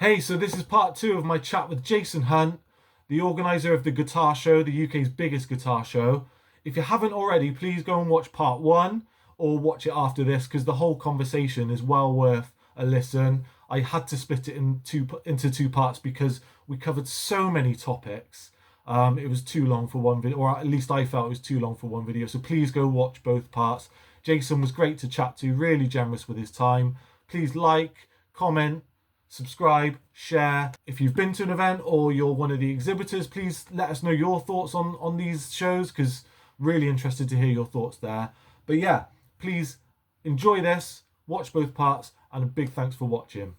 Hey, so this is part two of my chat with Jason Hunt, the organiser of the guitar show, the UK's biggest guitar show. If you haven't already, please go and watch part one or watch it after this because the whole conversation is well worth a listen. I had to split it into two parts because we covered so many topics. It was too long for one video, or at least I felt it was too long for one video. So please go watch both parts. Jason was great to chat to, really generous with his time. Please like, comment, subscribe, share. If you've been to an event or you're one of the exhibitors, please let us know your thoughts on these shows because really interested to hear your thoughts there. But yeah, please enjoy this, watch both parts, and a big thanks for watching.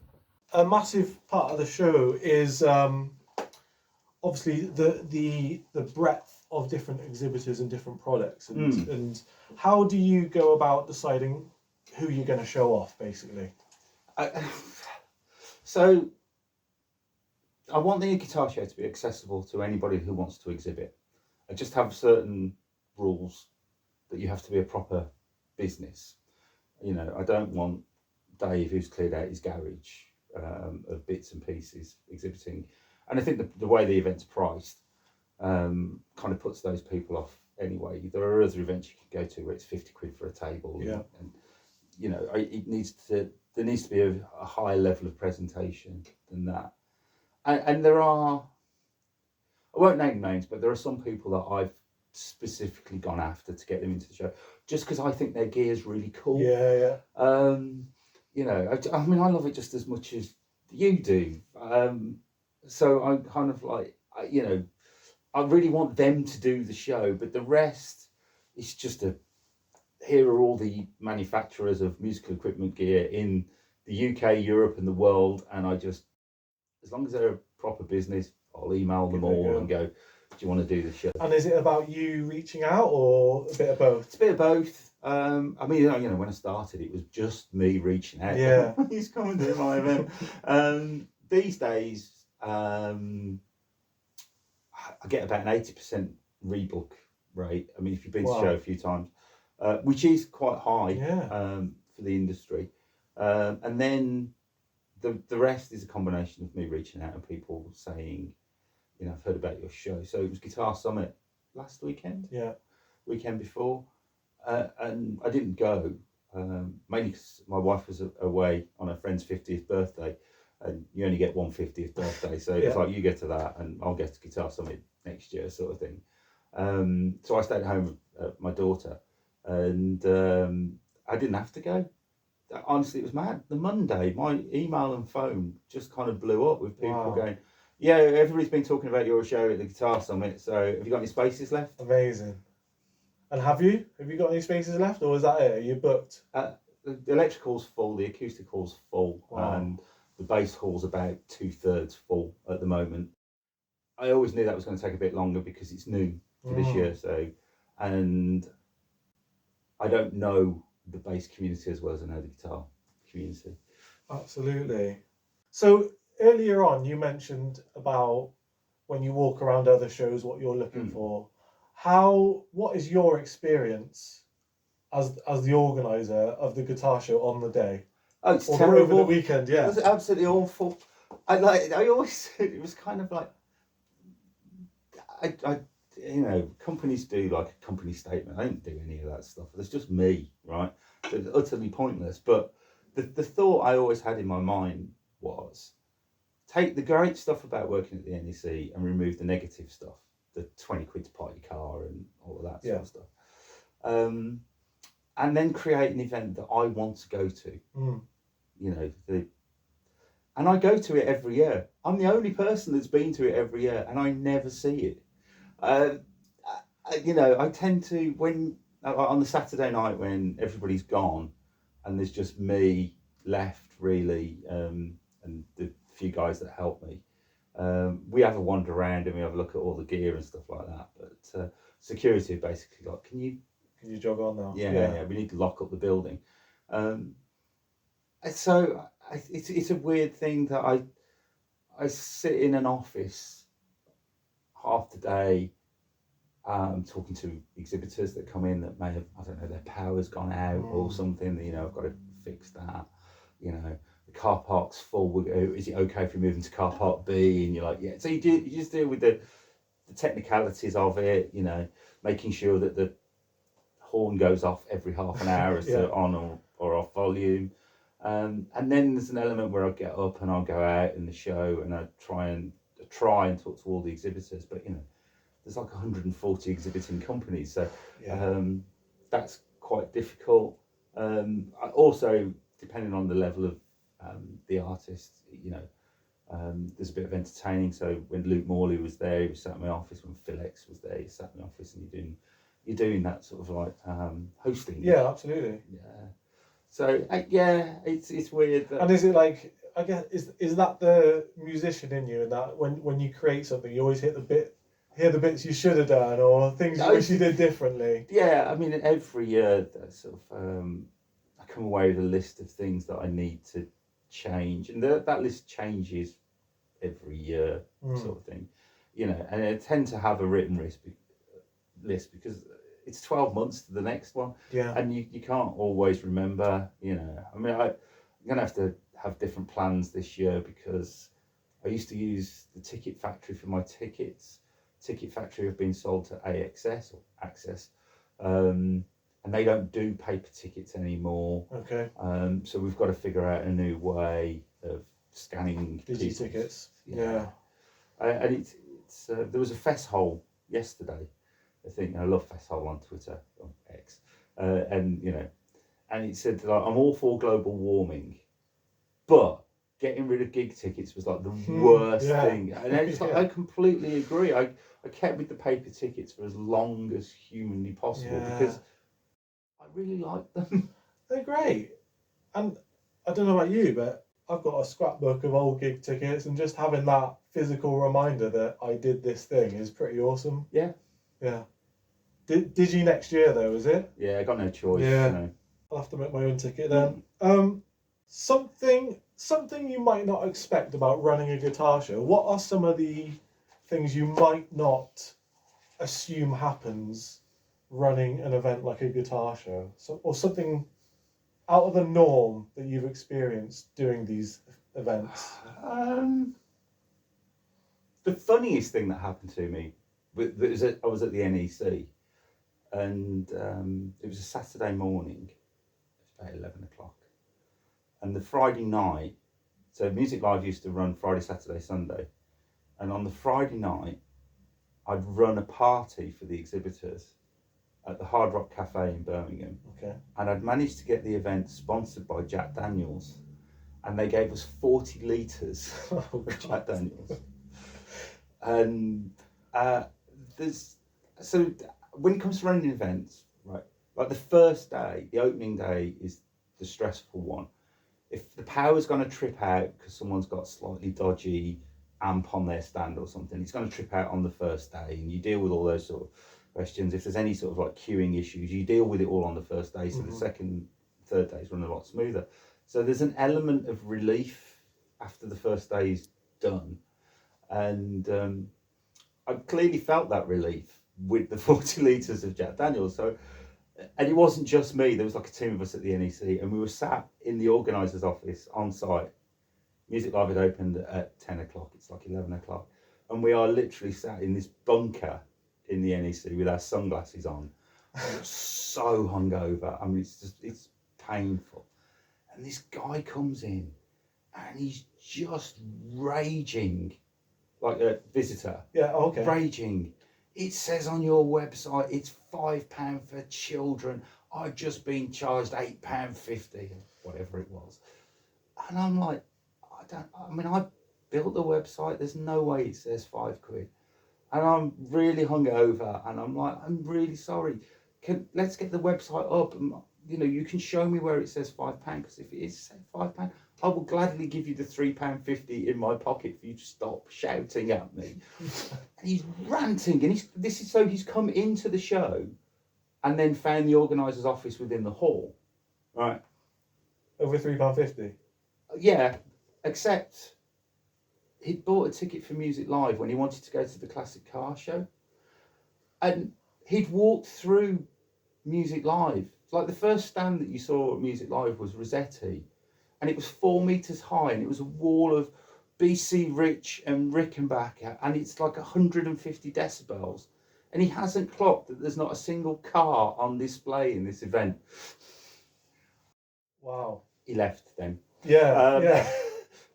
A massive part of the show is obviously the breadth of different exhibitors and different products and how do you go about deciding who you're going to show off basically? So I want the guitar show to be accessible to anybody who wants to exhibit. I just have certain rules that you have to be a proper business. You know, I don't want Dave, who's cleared out his garage of bits and pieces, exhibiting. And I think the way the event's priced kind of puts those people off anyway. There are other events you can go to where it's 50 quid for a table. Yeah. And you know, there needs to be a higher level of presentation than that. And there are, I won't name names, but there are some people that I've specifically gone after to get them into the show, just because I think their gear is really cool. Yeah. You know, I mean, I love it just as much as you do. So I'm kind of like, you know, I really want them to do the show, but the rest is just here are all the manufacturers of musical equipment gear in the UK, Europe, and the world, and I just, as long as they're a proper business, I'll email them all and go, do you want to do the show? And is it about you reaching out or a bit of both? It's a bit of both. I mean, you know, when I started, it was just me reaching out. Yeah. He's coming to my event. These days, I get about an 80% rebook rate. I mean, if you've been to the show a few times, which is quite high for the industry. And then the rest is a combination of me reaching out and people saying, you know, I've heard about your show. So it was Guitar Summit last weekend. Yeah. Weekend before. And I didn't go, mainly because my wife was away on her friend's 50th birthday, and you only get one 50th birthday, so it's like you get to that and I'll get to Guitar Summit next year, sort of thing. So I stayed at home with my daughter, and I didn't have to go. Honestly, it was mad. The Monday, my email and phone just kind of blew up with people going, yeah, everybody's been talking about your show at the Guitar Summit, so have you got any spaces left? Amazing. And have you got any spaces left, or is that it? Are you booked? The electric hall's full, the acoustic hall's full, and the bass hall's about 2/3 full at the moment. I always knew that was going to take a bit longer because it's new for this year, so, and I don't know the bass community as well as I know the guitar community. Absolutely. So earlier on, you mentioned about when you walk around other shows, what you're looking for. What is your experience as the organizer of the guitar show on the day? Oh, it's or terrible. Over the weekend, yeah. It was absolutely awful. I always, it was kind of like, you know, companies do like a company statement. I didn't do any of that stuff. It's just me, right? So it's utterly pointless. But the thought I always had in my mind was, take the great stuff about working at the NEC and remove the negative stuff, the 20 quid to party car and all of that sort of stuff. And then create an event that I want to go to. You know, and I go to it every year. I'm the only person that's been to it every year, and I never see it. You know, I tend to, when on the Saturday night when everybody's gone and there's just me left really, and the few guys that help me, we have a wander around and we have a look at all the gear and stuff like that. But security basically like, can you jog on now? Yeah, we need to lock up the building. So it's a weird thing that I sit in an office half the day, talking to exhibitors that come in that may have, I don't know, their power's gone out or something. You know, I've got to fix that. You know, the car park's full. Is it okay if we move into car park B? And you're like, yeah. So you just deal with the technicalities of it, making sure that the horn goes off every half an hour as to on or off volume. And then there's an element where I'll get up and I'll go out in the show and I try and talk to all the exhibitors, but there's like 140 exhibiting companies, so that's quite difficult. Also, depending on the level of the artist, there's a bit of entertaining. So when Luke Morley was there, he was sat in my office. When Phil X was there, he sat in my office, and you're doing that sort of like hosting. Yeah, absolutely. Yeah. So it's weird. And is it like, I guess, is that the musician in you, and that when you create something, you always hear the bits you should have done, or things you wish you did differently? Yeah, I mean, every year sort of I come away with a list of things that I need to change, and that list changes every year, sort of thing, and I tend to have a written list because it's 12 months to the next one, and you can't always remember, I mean, I'm gonna have different plans this year because I used to use the Ticket Factory for my tickets. Ticket Factory have been sold to AXS or Access, and they don't do paper tickets anymore. Okay. So we've got to figure out a new way of scanning tickets. Yeah. And it's there was a fess hole yesterday. I think I love fess hole on Twitter, on X, and it said like, I'm all for global warming, but getting rid of gig tickets was like the worst thing. And it's like, I completely agree. I kept with the paper tickets for as long as humanly possible because I really like them. They're great. And I don't know about you, but I've got a scrapbook of old gig tickets, and just having that physical reminder that I did this thing is pretty awesome. Yeah. Yeah. Did you next year though, is it? Yeah, I got no choice. Yeah. I'll have to make my own ticket then. Something you might not expect about running a guitar show. What are some of the things you might not assume happens running an event like a guitar show? Or something out of the norm that you've experienced doing these events? The funniest thing that happened to me I was at the NEC, and it was a Saturday morning. It was about 11 o'clock. And the Friday night, so Music Live used to run Friday, Saturday, Sunday. And on the Friday night, I'd run a party for the exhibitors at the Hard Rock Cafe in Birmingham. Okay. And I'd managed to get the event sponsored by Jack Daniels. And they gave us 40 litres of Jack Daniels. And so when it comes to running events, right, like the first day, the opening day is the stressful one. If the power's going to trip out because someone's got slightly dodgy amp on their stand or something, it's going to trip out on the first day, and you deal with all those sort of questions. If there's any sort of like queuing issues, you deal with it all on the first day, so the second, third days run a lot smoother. So there's an element of relief after the first day is done, and I clearly felt that relief with the 40 litres of Jack Daniels. So, and it wasn't just me, there was like a team of us at the NEC, and we were sat in the organiser's office on site. Music Live had opened at 10 o'clock, it's like 11 o'clock. And we are literally sat in this bunker in the NEC with our sunglasses on. So hungover, I mean, it's painful. And this guy comes in and he's just raging, like a visitor. Yeah, okay. Raging. It says on your website it's £5 for children. I've just been charged £8.50, whatever it was. And I'm like, I built the website, there's no way it says £5. And I'm really hungover, and I'm like, I'm really sorry. Let's get the website up, and you can show me where it says £5, because if it is £5, I will gladly give you the £3.50 in my pocket for you to stop shouting at me. And he's ranting, and he's come into the show and then found the organiser's office within the hall, right? Over £3.50? Yeah, except he'd bought a ticket for Music Live when he wanted to go to the Classic Car Show. And he'd walked through Music Live. Like the first stand that you saw at Music Live was Rossetti. and it was 4 meters high, and it was a wall of BC Rich and Rickenbacker, and it's like 150 decibels. And he hasn't clocked that there's not a single car on display in this event. Wow. He left then. Yeah, yeah.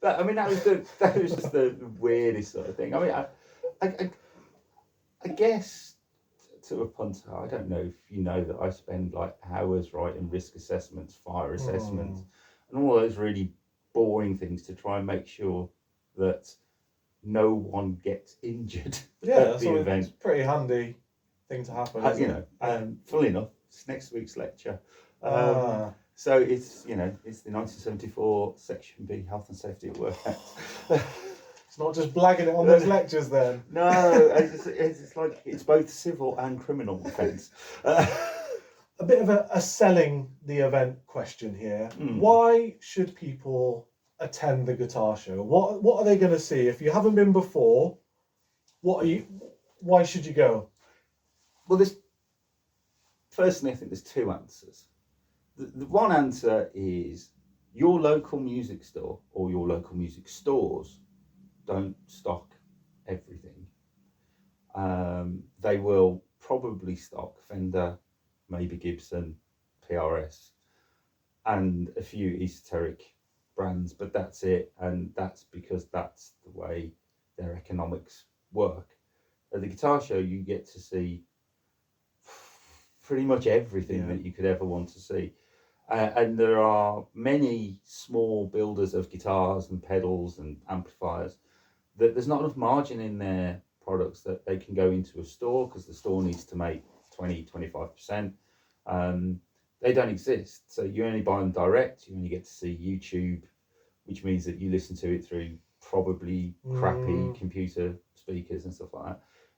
But I mean, that was just the weirdest sort of thing. I mean, I guess to a punter, I don't know if you know that I spend like hours writing risk assessments, fire assessments, and all those really boring things to try and make sure that no one gets injured at the event. It's a pretty handy thing to happen, isn't it? Funnily enough, it's next week's lecture. So it's the 1974 Section B Health and Safety at Work Act. It's not just blagging it on those lectures then. No, it's like it's both civil and criminal offence. A bit of a selling the event question here. Why should people attend the guitar show? What are they going to see? If you haven't been before, why should you go? Well, personally, I think there's two answers. The one answer is your local music store or your local music stores don't stock everything. They will probably stock Fender, maybe Gibson, PRS, and a few esoteric brands, but that's it. And that's because that's the way their economics work. At the guitar show, you get to see pretty much everything that you could ever want to see. And there are many small builders of guitars and pedals and amplifiers that there's not enough margin in their products that they can go into a store because the store needs to make 20-25%. They don't exist. So you only buy them direct. You only get to see YouTube, which means that you listen to it through probably crappy computer speakers and stuff like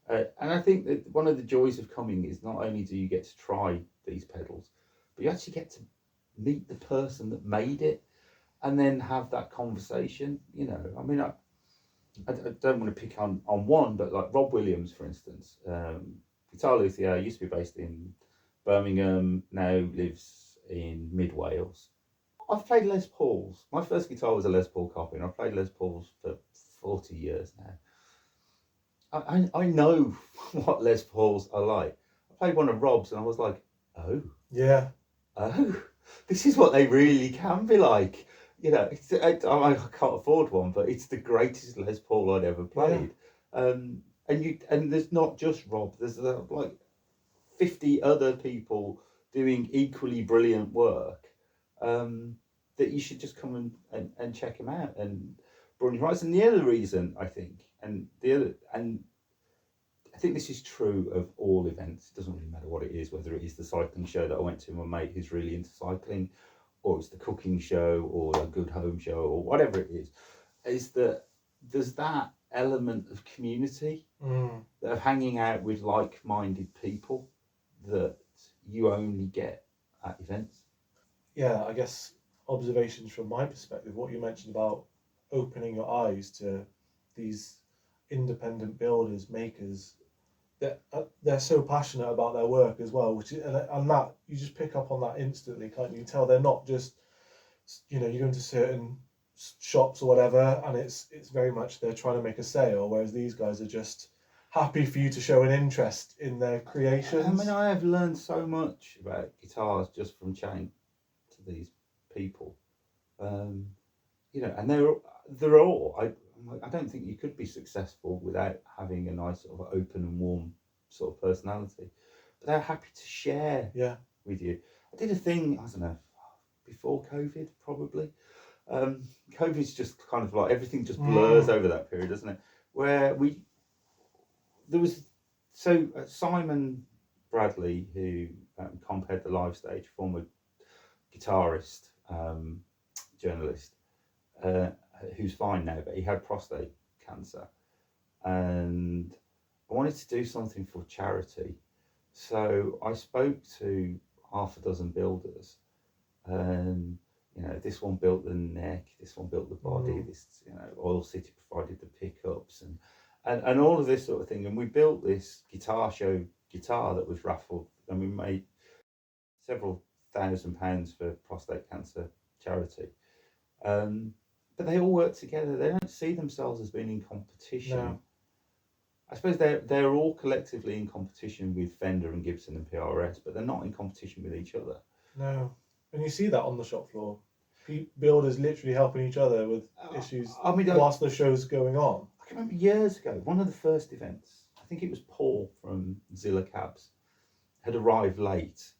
that. And I think that one of the joys of coming is not only do you get to try these pedals, but you actually get to meet the person that made it and then have that conversation. I mean, I don't want to pick on one, but like Rob Williams, for instance, guitar luthier, used to be based in Birmingham, now lives in mid Wales. I've played Les Pauls. My first guitar was a Les Paul copy, and I've played Les Pauls for 40 years now. I know what Les Pauls are like. I played one of Rob's and I was like, oh, this is what they really can be like. I can't afford one, but it's the greatest Les Paul I'd ever played. And there's not just Rob. There's like 50 other people doing equally brilliant work that you should just come and check them out and broaden your horizons. And the other reason, I think, and I think this is true of all events. It doesn't really matter what it is, whether it is the cycling show that I went to with my mate who's really into cycling, or it's the cooking show, or a good home show, or whatever it is that there's that element of community, of hanging out with like-minded people that you only get at events. Yeah, I guess observations from my perspective, what you mentioned about opening your eyes to these independent builders, makers, they're so passionate about their work as well, and that you just pick up on that instantly, can't you? You can tell they're not just, you go into certain shops or whatever, and it's very much they're trying to make a sale, whereas these guys are just happy for you to show an interest in their creations. I mean, I have learned so much about guitars just from chatting to these people, and they're all. I don't think you could be successful without having a nice sort of open and warm sort of personality. But they're happy to share with you. I did a thing, I don't know, before COVID probably. COVID's just kind of like everything just blurs over that period, doesn't it? Where Simon Bradley, who compared the live stage, former guitarist, journalist, who's fine now, but he had prostate cancer, and I wanted to do something for charity. So I spoke to half a dozen builders, and this one built the neck, this one built the body, this Oil City provided the pickups and all of this sort of thing, and we built this guitar show guitar that was raffled, and we made several £1,000 for prostate cancer charity. But they all work together. They don't see themselves as being in competition. No. I suppose they're all collectively in competition with Fender and Gibson and PRS, but they're not in competition with each other. No. And you see that on the shop floor. Builders literally helping each other with issues whilst the show's going on. I can remember years ago, one of the first events, I think it was Paul from Zilla Cabs, had arrived late.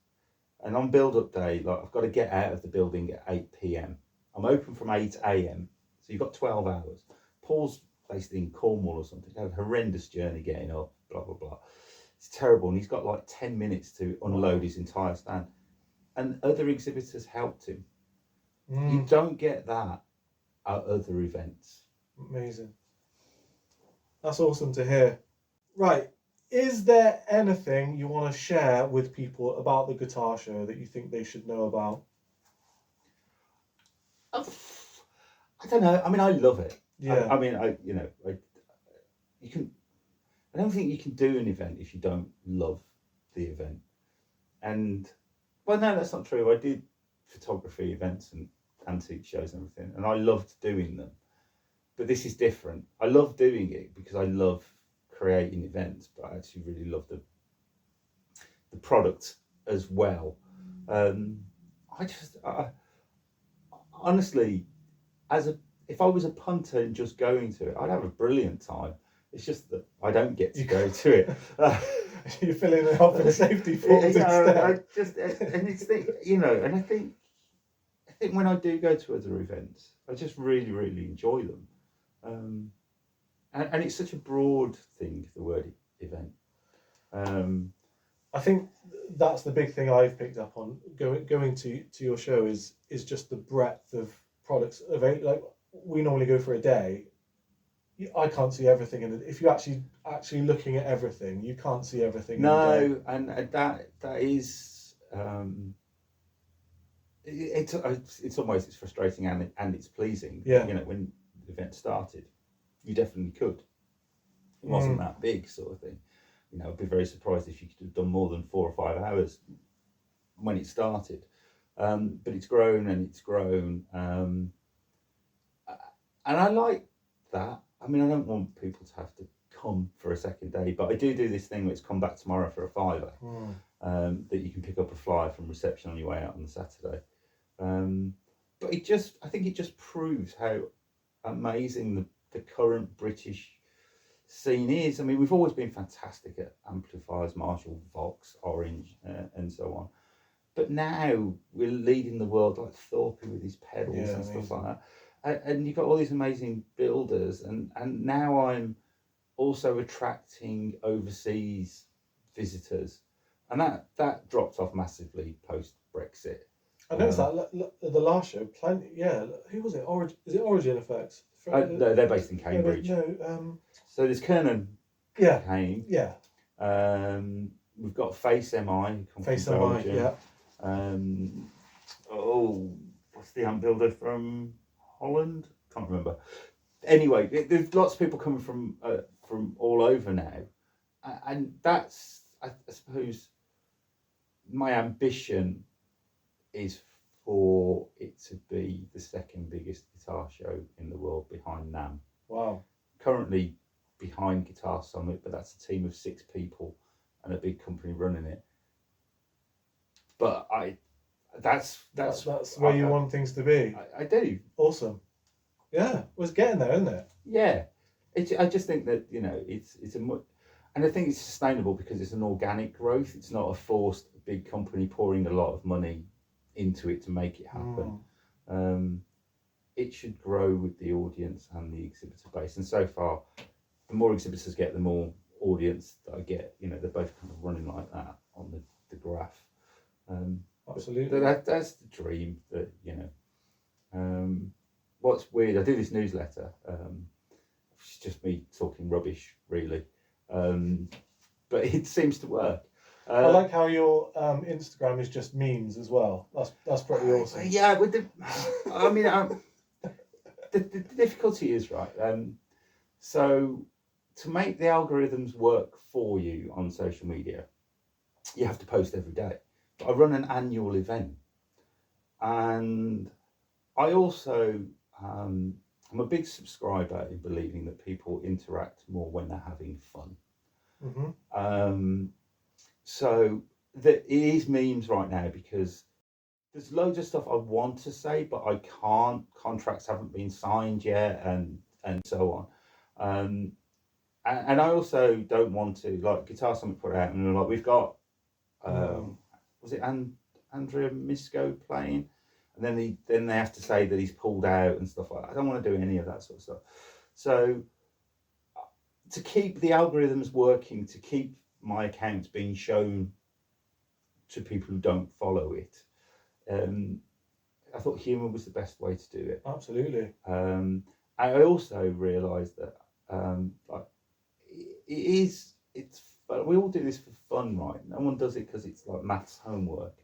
And on build-up day, like, I've got to get out of the building at 8 p.m. I'm open from 8 a.m. So you've got 12 hours. Paul's based in Cornwall or something. He had a horrendous journey getting up, blah, blah, blah. It's terrible. And he's got like 10 minutes to unload his entire stand. And other exhibitors helped him. You don't get that at other events. Amazing. That's awesome to hear. Right. Is there anything you want to share with people about the guitar show that you think they should know about? I don't know. I mean, I love it. Yeah. I don't think you can do an event if you don't love the event. And, well, no, that's not true. I did photography events and antique shows and everything, and I loved doing them. But this is different. I love doing it because I love creating events, but I actually really love the product as well. Honestly, if I was a punter and just going to it, I'd have a brilliant time. It's just that I don't get to go to it. You're filling it up in safety forms instead. And I think when I do go to other events, I just really, really enjoy them. And it's such a broad thing, the word event. I think that's the big thing I've picked up on going to your show is just the breadth of products available. Like, we normally go for a day. I can't see everything in it. If you're actually looking at everything, you can't see everything. No, and that is in some ways it's frustrating and it's pleasing. Yeah. When the event started, you definitely could. It wasn't that big, sort of thing. I'd be very surprised if you could have done more than 4 or 5 hours when it started. But it's grown and it's grown, and I like that. I mean, I don't want people to have to come for a second day, but I do this thing where it's come back tomorrow for a £5, that you can pick up a flyer from reception on your way out on the Saturday. But I think it just proves how amazing the current British scene is. I mean, we've always been fantastic at amplifiers, Marshall, Vox, Orange, and so on. But now we're leading the world, like Thorpe with his pedals and stuff like that. And you've got all these amazing builders, and now I'm also attracting overseas visitors, and that dropped off massively post Brexit. I noticed that the last show. Who was it? Is it Origin Effects? No, they're based in Cambridge. So there's Kernan. Yeah. Came. Yeah. We've got Face MI. Face MI. Yeah. What's the amp builder from Holland? Can't remember. Anyway, there's lots of people coming from all over now, and that's, I suppose, my ambition is for it to be the second biggest guitar show in the world behind NAMM. Wow. Currently behind Guitar Summit, but that's a team of 6 people and a big company running it. But that's where you want things to be. I do. Awesome. Yeah, well, it's getting there, isn't it? Yeah. I just think that, and I think it's sustainable because it's an organic growth. It's not a forced big company pouring a lot of money into it to make it happen. It should grow with the audience and the exhibitor base. And so far, the more exhibitors get, the more audience that I get. They're both kind of running like that on the graph. Absolutely. That's the dream. That what's weird, I do this newsletter. It's just me talking rubbish, really, but it seems to work. I like how your Instagram is just memes as well. That's pretty awesome. Yeah, with the difficulty is right. So to make the algorithms work for you on social media, you have to post every day. But I run an annual event, and I also, I'm a big subscriber in believing that people interact more when they're having fun. Mm-hmm. So it is memes right now because there's loads of stuff I want to say, but I can't. Contracts haven't been signed yet, and so on. And I also don't want to, like, Guitar Summit put out, and they're like, we've got, was it Andrea Misco playing? And then they have to say that he's pulled out and stuff like that. I don't want to do any of that sort of stuff. So to keep the algorithms working, to keep my accounts being shown to people who don't follow it, I thought humour was the best way to do it. Absolutely. I also realised that like, it's we all do this for fun, right? No one does it because it's like maths homework.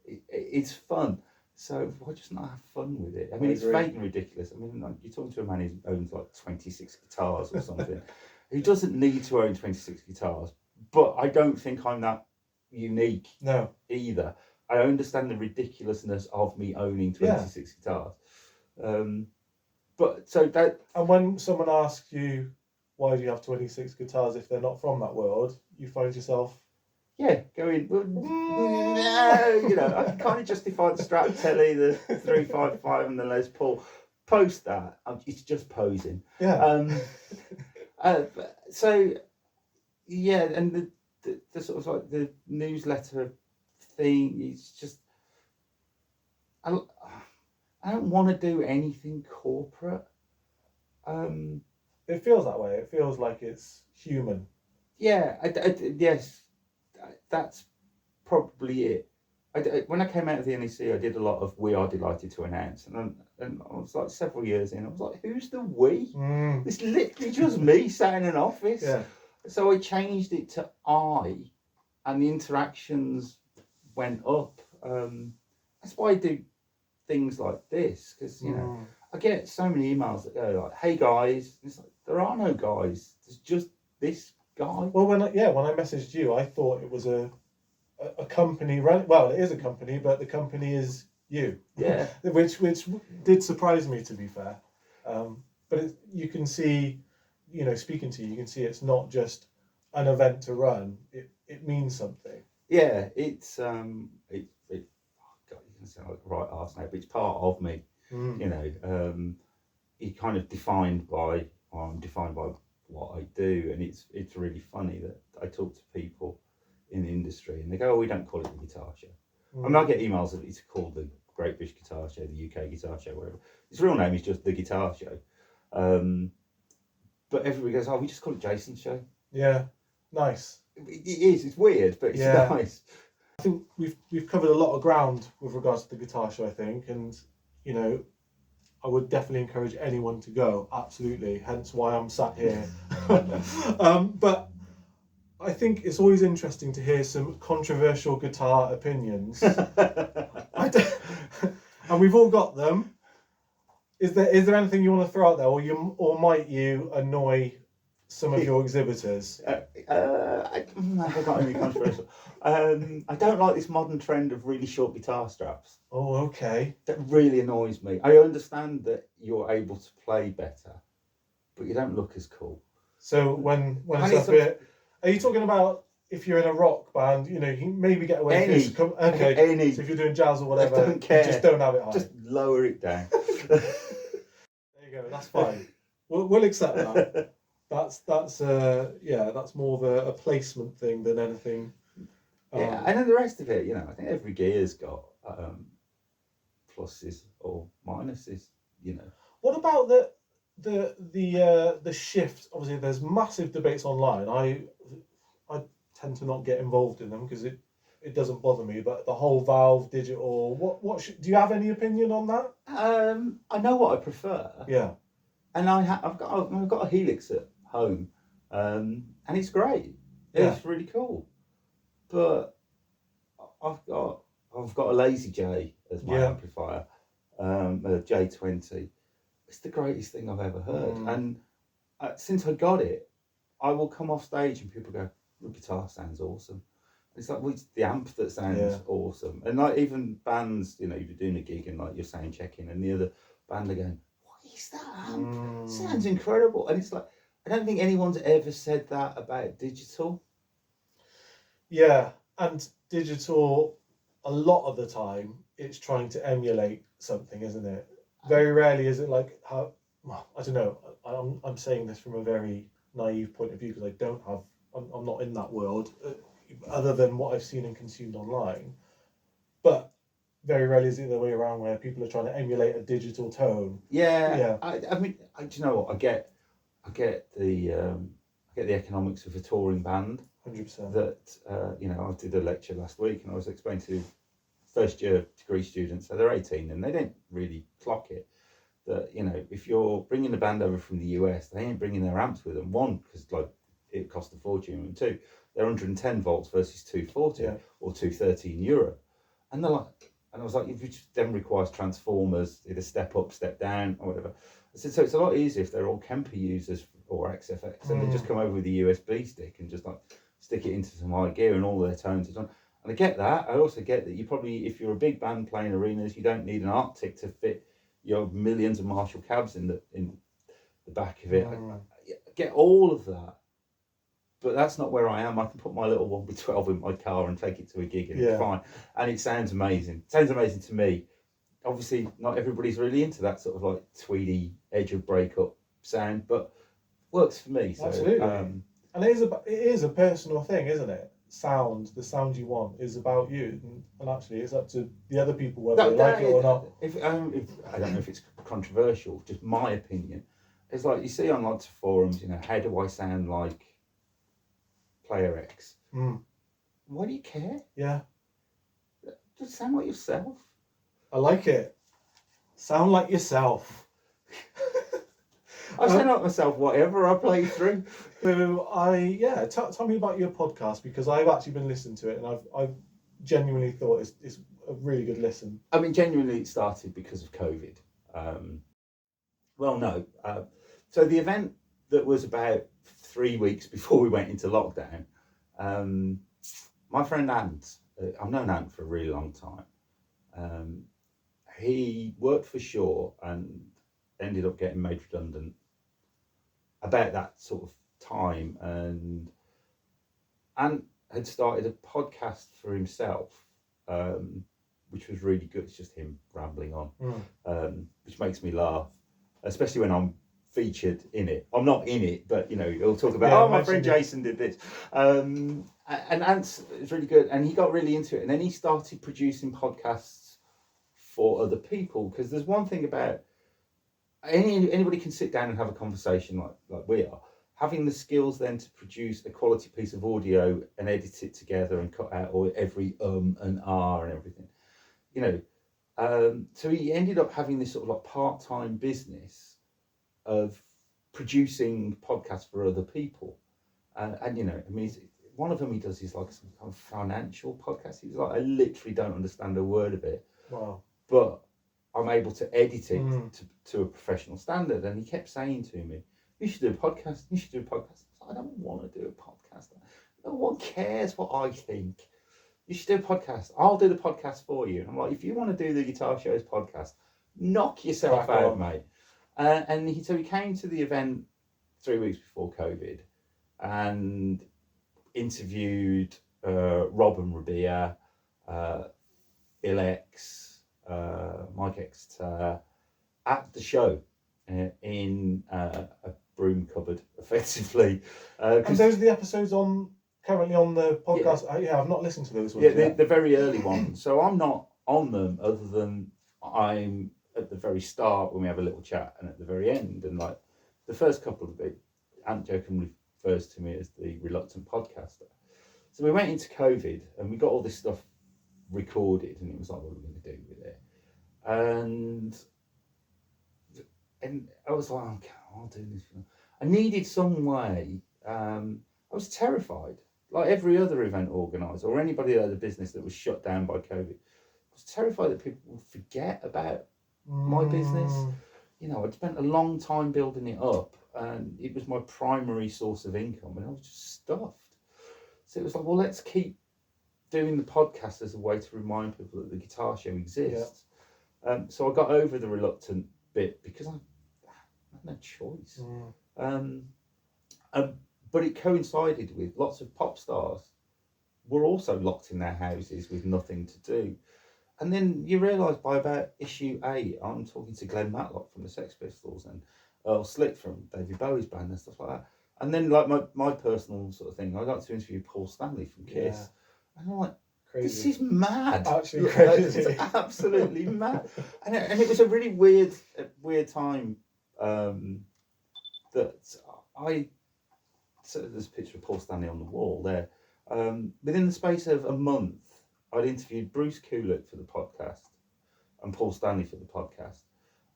It's fun. So why just not have fun with it? I mean, it's fake and ridiculous. I mean, like, you're talking to a man who owns like 26 guitars or something. He doesn't need to own 26 guitars, but I don't think I'm that unique either. I understand the ridiculousness of me owning 26 guitars. But so that... And when someone asks you, why do you have 26 guitars if they're not from that world, you find yourself... Yeah, going, well, no, you know, I can kind of justify the Strat Telly, the 355 and the Les Paul. Post that. It's just posing. Yeah. So, yeah, and the sort of like the newsletter thing, it's just... I don't want to do anything corporate. It feels that way. It feels like it's human. Yeah, yes, that's probably it. When I came out of the NEC, I did a lot of "We are delighted to announce," and I was like several years in. I was like, "Who's the we?" It's literally just me sat in an office. Yeah. So I changed it to "I," and the interactions went up. That's why I do things like this, because you know I get so many emails that go like, "Hey guys," it's like there are no guys. There's just this guy. Well, when I messaged you, I thought it was a company run. Well, it is a company, but the company is you. Yeah. which did surprise me, to be fair. But you can see, you know, speaking to you, you can see it's not just an event to run. It means something. Yeah, it's God, you can sound like a right arse now, but it's part of me. You know, it kind of defined by, or I'm defined by what I do, and it's really funny that I talk to people in the industry and they go, "Oh, we don't call it the guitar show." I mean, I get emails that it's called the Great British Guitar Show, the UK Guitar Show, whatever. Its real name is just the Guitar Show. But everybody goes, "Oh, we just call it Jason's show." Yeah, nice. It is. It's weird, but it's nice. I think we've covered a lot of ground with regards to the guitar show, I think, and you know, I would definitely encourage anyone to go. Absolutely. Hence why I'm sat here. But I think it's always interesting to hear some controversial guitar opinions. And we've all got them. Is there anything you want to throw out there, or might you annoy some of your exhibitors? I haven't got any controversial. I don't like this modern trend of really short guitar straps. Oh, okay. That really annoys me. I understand that you're able to play better, but you don't look as cool. So when it's a bit, are you talking about if you're in a rock band? You know, you can maybe get away with this. Okay. Any. So if you're doing jazz or whatever, I don't care. You just don't have it high. Just lower it down. There you go. That's fine. We'll accept that. That's more of a placement thing than anything. Yeah, and then the rest of it, you know, I think every gear's got pluses or minuses, you know. What about the shift? Obviously, there's massive debates online. I tend to not get involved in them because it doesn't bother me. But the whole Valve digital, do you have any opinion on that? I know what I prefer. Yeah, and I've got a Helix at home, and it's great. It's really cool. But I've got a Lazy J as my amplifier, a J20. It's the greatest thing I've ever heard. And since I got it, I will come off stage and people go, "Your guitar sounds awesome." It's like, well, it's the amp that sounds awesome. And like even bands, you're doing a gig and like you're sound checking and the other band are going, what is that amp? Sounds incredible. And it's like, I don't think anyone's ever said that about digital. Yeah, and digital, a lot of the time, it's trying to emulate something, isn't it? Very rarely is it like how, well, I don't know. I'm saying this from a very naive point of view because I'm not in that world, other than what I've seen and consumed online. But very rarely is it the other way around where people are trying to emulate a digital tone. Yeah. I mean, do you know what? I get the economics of a touring band. 100%. That I did a lecture last week and I was explaining to first year degree students, so they're 18 and they don't really clock it, that if you're bringing the band over from the US, they ain't bringing their amps with them. One, because like it cost a fortune, and two, they're 110 volts versus 240 or 230 in Europe, and they're like, and I was like, which then requires transformers, either step up, step down, or whatever. I said, so it's a lot easier if they're all Kemper users or XFX, and they just come over with a USB stick and just like stick it into some high gear and all their tones are on. And I get that. I also get that you probably, if you're a big band playing arenas, you don't need an Arctic to fit your millions of Marshall cabs in the back of it. I get all of that, but that's not where I am. I can put my little 1B12 in my car and take it to a gig and it's fine. And it sounds amazing. It sounds amazing to me. Obviously, not everybody's really into that sort of like tweedy edge of breakup sound, but works for me. So, absolutely. And it is a personal thing, isn't it? The sound you want is about you, and actually it's up to the other people whether they like it or not. If I don't know if it's controversial, just my opinion, it's like you see on lots of forums, how do I sound like Player X? Why do you care? Yeah. Just sound like yourself. I like it. Sound like yourself. I sound like myself, whatever I play through. So tell me about your podcast, because I've actually been listening to it and I've genuinely thought it's a really good listen. I mean, genuinely, it started because of COVID. So the event that was about 3 weeks before we went into lockdown, my friend Ant, I've known Ant for a really long time. He worked for Shaw and ended up getting made redundant about that sort of time, and had started a podcast for himself, which was really good. It's just him rambling on, which makes me laugh, especially when I'm featured in it. I'm not in it, but he'll talk about, my friend Jason did this, and Ant's is really good, and he got really into it, and then he started producing podcasts for other people, because there's one thing about anybody can sit down and have a conversation like we are. Having the skills then to produce a quality piece of audio and edit it together and cut out all every and R and everything, so he ended up having this sort of like part-time business of producing podcasts for other people, and I mean, one of them he does is like some kind of financial podcast. He's like, I literally don't understand a word of it. Wow. But I'm able to edit it to a professional standard. And he kept saying to me, you should do a podcast. You should do a podcast. I don't want to do a podcast. No one cares what I think. You should do a podcast. I'll do the podcast for you. And I'm like, if you want to do the Guitar Shows podcast, knock yourself out, mate. So he came to the event 3 weeks before COVID and interviewed Rob and Rabia, Bill X, Mike Exeter at the show in a broom cupboard, effectively. And those are the episodes currently on the podcast. I've not listened to those ones. Yeah, the very early ones. So I'm not on them, other than I'm at the very start when we have a little chat, and at the very end. And like the first couple of it, Ant jokingly refers to me as the reluctant podcaster. So we went into COVID and we got all this stuff recorded, and it was like, what are we going to do with it? And I was like, okay, I'll do this. I needed some way. I was terrified, like every other event organiser or anybody that had a business that was shut down by COVID. I was terrified that people would forget about my business. I'd spent a long time building it up, and it was my primary source of income, and I was just stuffed. So it was like, well, let's keep doing the podcast as a way to remind people that the guitar show exists. So I got over the reluctant bit because I had no choice. But it coincided with lots of pop stars were also locked in their houses with nothing to do. And then you realise by about issue 8, I'm talking to Glenn Matlock from the Sex Pistols and Earl Slick from David Bowie's band and stuff like that. And then like my personal sort of thing, I got to interview Paul Stanley from Kiss. And I'm like, crazy. This is mad. Actually crazy. It's absolutely mad. And it was a really weird time that so there's a picture of Paul Stanley on the wall there. Within the space of a month, I'd interviewed Bruce Kulick for the podcast and Paul Stanley for the podcast.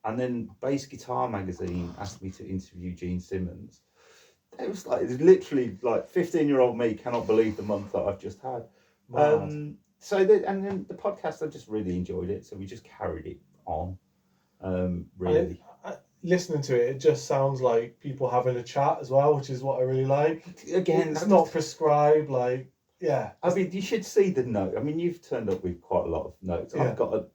And then Bass Guitar Magazine asked me to interview Gene Simmons. It was literally 15-year-old me cannot believe the month that I've just had. And then the podcast, I just really enjoyed it. So we just carried it on, really. Listening to it just sounds like people having a chat as well, which is what I really like. Again, it's not prescribed, yeah. I mean, you should see the note. I mean, you've turned up with quite a lot of notes. Yeah. I've got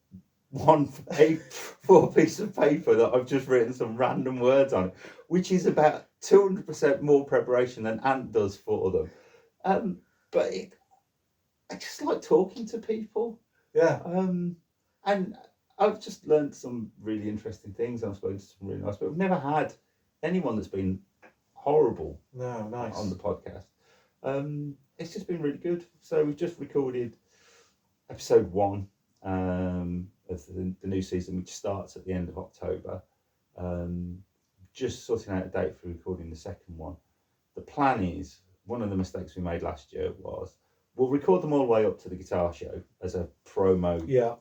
one A4 piece of paper that I've just written some random words on, which is about 200% more preparation than Ant does for them. But I just like talking to people. Yeah. And I've just learned some really interesting things. I've spoken to some really nice people. I've never had anyone that's been horrible. No, nice. On the podcast. It's just been really good. So we've just recorded episode 1 of the new season, which starts at the end of October. Just sorting out a date for recording the second one. The plan is, one of the mistakes we made last year was, we'll record them all the way up to the guitar show as a promo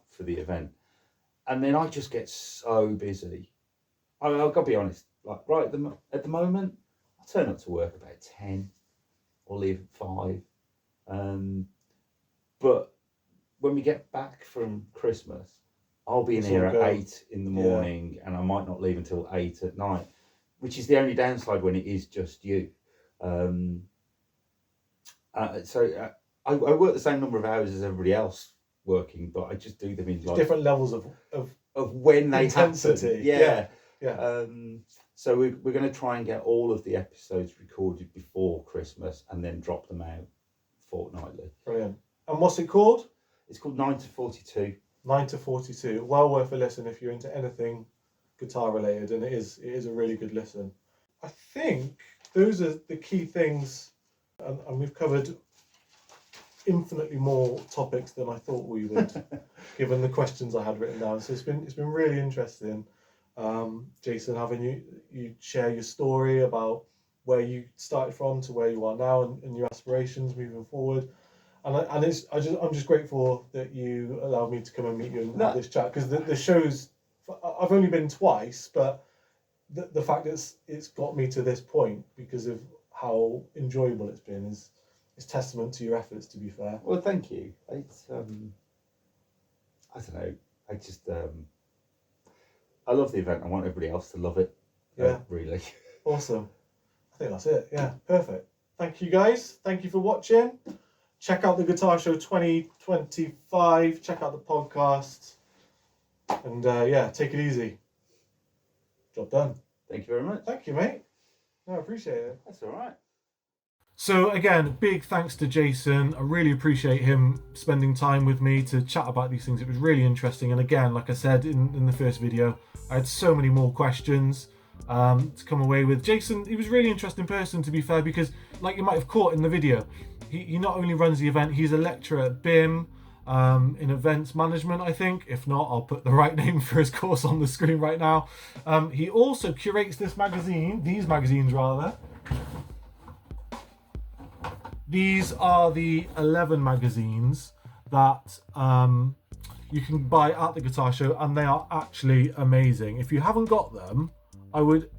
for the event. And then I just get so busy. I've got to be honest, at the moment, I turn up to work about 10 or leave at 5. But when we get back from Christmas, I'll be in here at 8 in the morning and I might not leave until 8 at night, which is the only downside when it is just you. So I work the same number of hours as everybody else working, but I just do them in different levels of when they intensity. Happen. Yeah. So we're going to try and get all of the episodes recorded before Christmas and then drop them out fortnightly. Brilliant. And what's it called? It's called 9 to 42. 9 to 42. Well worth a listen if you're into anything guitar related, and it is a really good listen. I think those are the key things, and we've covered infinitely more topics than I thought we would, given the questions I had written down. So it's been really interesting, Jason, having you share your story about where you started from to where you are now and your aspirations moving forward. And I'm just grateful that you allowed me to come and meet you and have this chat, because the shows, I've only been twice, but the fact that it's got me to this point because of how enjoyable it's been is testament to your efforts, to be fair. Well, thank you. It's I don't know. I just I love the event. I want everybody else to love it. Yeah, really. Awesome. I think that's it. Yeah, perfect. Thank you, guys. Thank you for watching. Check out the Guitar Show 2025. Check out the podcast. And take it easy. Job done. Thank you very much. Thank you, mate. No, I appreciate it. That's all right. So again, big thanks to Jason. I really appreciate him spending time with me to chat about these things. It was really interesting. And again, like I said in the first video, I had so many more questions to come away with. Jason, he was a really interesting person, to be fair, because like you might have caught in the video, he not only runs the event, he's a lecturer at BIM in events management, I think. If not, I'll put the right name for his course on the screen right now. He also curates these magazines rather. These are the 11 magazines that you can buy at the Guitar Show, and they are actually amazing. If you haven't got them, I would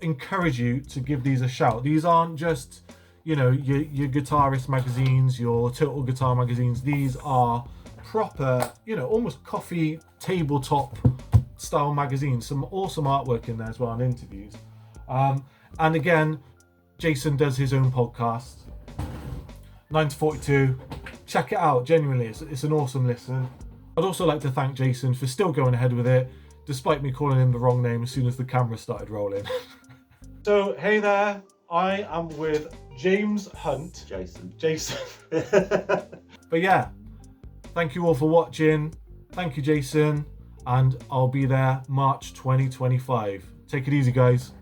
encourage you to give these a shout. These aren't just, your guitarist magazines, your total guitar magazines. These are proper, almost coffee tabletop style magazines. Some awesome artwork in there as well, and interviews. And again, Jason does his own podcast. 9 to 42, check it out. Genuinely, it's an awesome listen. I'd also like to thank Jason for still going ahead with it, despite me calling him the wrong name as soon as the camera started rolling. So, hey there, I am with James Hunt. Jason. But yeah, thank you all for watching. Thank you, Jason. And I'll be there March 2025. Take it easy, guys.